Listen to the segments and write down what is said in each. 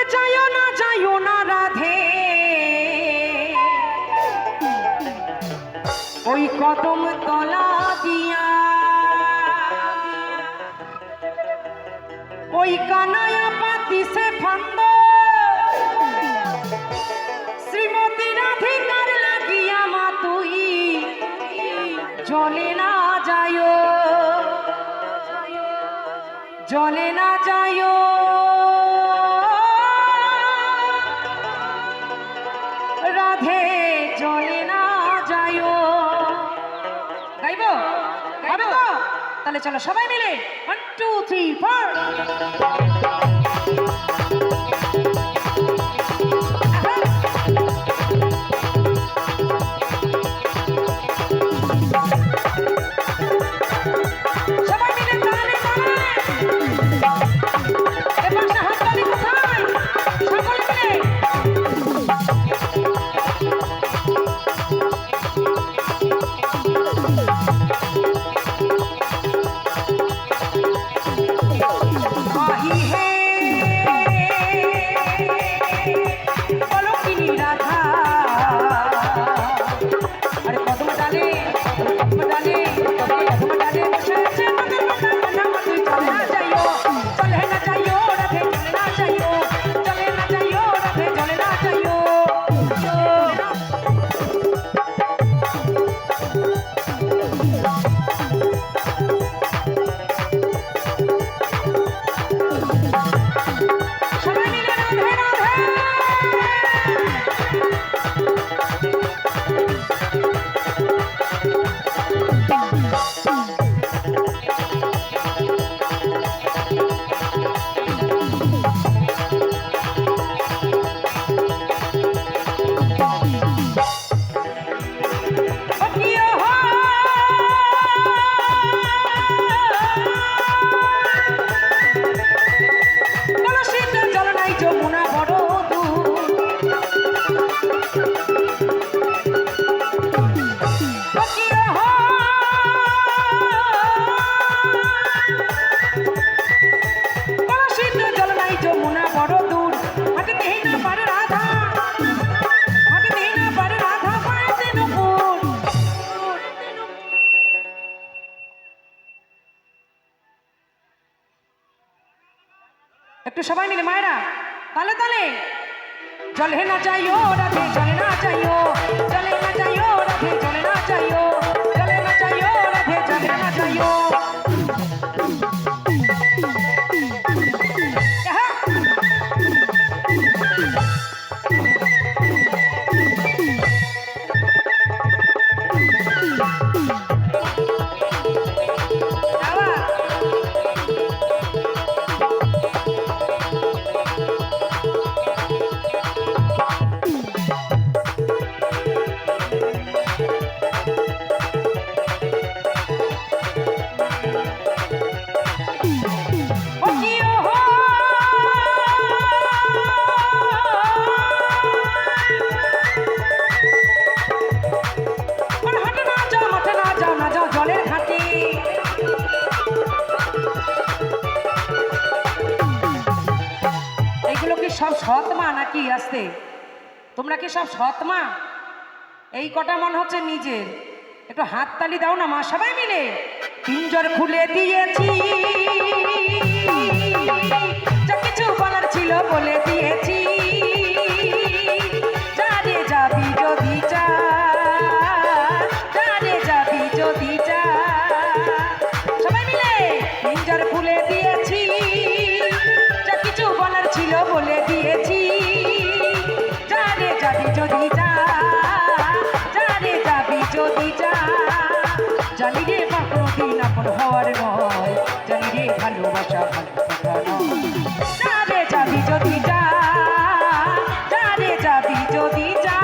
যাইও না রাধে ওই কদম তলা দিয়া ওই কানায়া পাতিছে ফান্দ শ্রীমতী রাধিকার লাগিয়া মা তুই জলে না যাইও জলে না যাইও রাধে জলে না যাইও গাইব গাইব তাহলে চলো সবাই মিলে 1 2 3 4 একটু সবাই মিলে মায়েরা তালে তালে জলে না যাইও রাধে জলে না যাইও জলে না যাইও রাধে জলে না যাইও জলে না যাইও রাধে জলে না যাইও সব সৎ মা নাকি আসতে তোমরা কি সব সৎ মা এই কটা মন হচ্ছে নিজের একটু হাত তালি দাও না মা সবাই মিলে পিঞ্জর খুলে দিয়েছি যা কিছু বলার ছিল বলে দিয়েছি যারে যাবি যদি যা যারে যাবি যদি যা সবাই মিলে পিঞ্জর খুলে দিয়েছি যা কিছু বলার ছিল বলে দিয়েছি যারে যাবি যদি যা যারে যাবি যদি যা জানি রে মা কোনদিন আপন হওয়ার নয় জানি রে ভালোবাসা ভালো নয় যারে যাবি যদি যা যারে যাবি যদি যা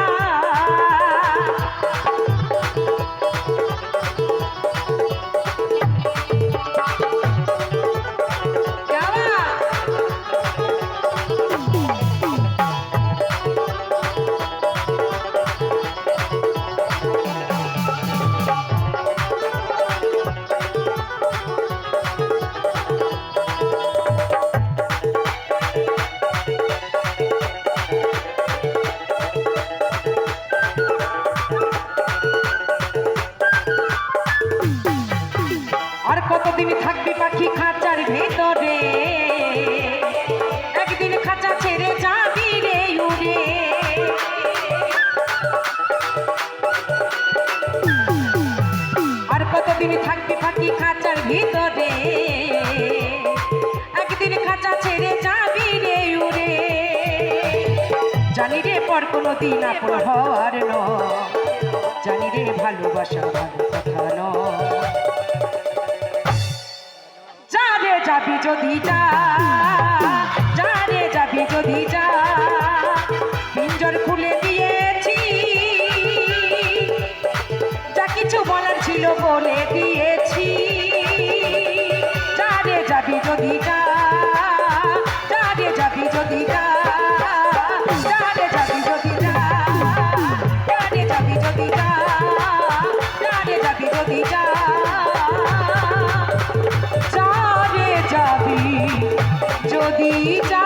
ভিতরে, একদিন খাঁচা ছেড়ে যাবি রে উড়ে। জানি রে পর কোনো দিন আপন হওয়ার নয়, জানি রে ভালোবাসা ভালো কথা নয়। যা রে যাবি যদি যা, যা রে যাবি যদি যা, পিঞ্জর খুলে দিয়েছি, যা কিছু বলার ছিল বলে দিয়েছি। যা রে যাবি যদি যা, যা রে যাবি যদি যা, যা রে যাবি যদি যা, যা রে যাবি যদি যা, যা রে যাবি যদি যা, যা রে যাবি যদি যা।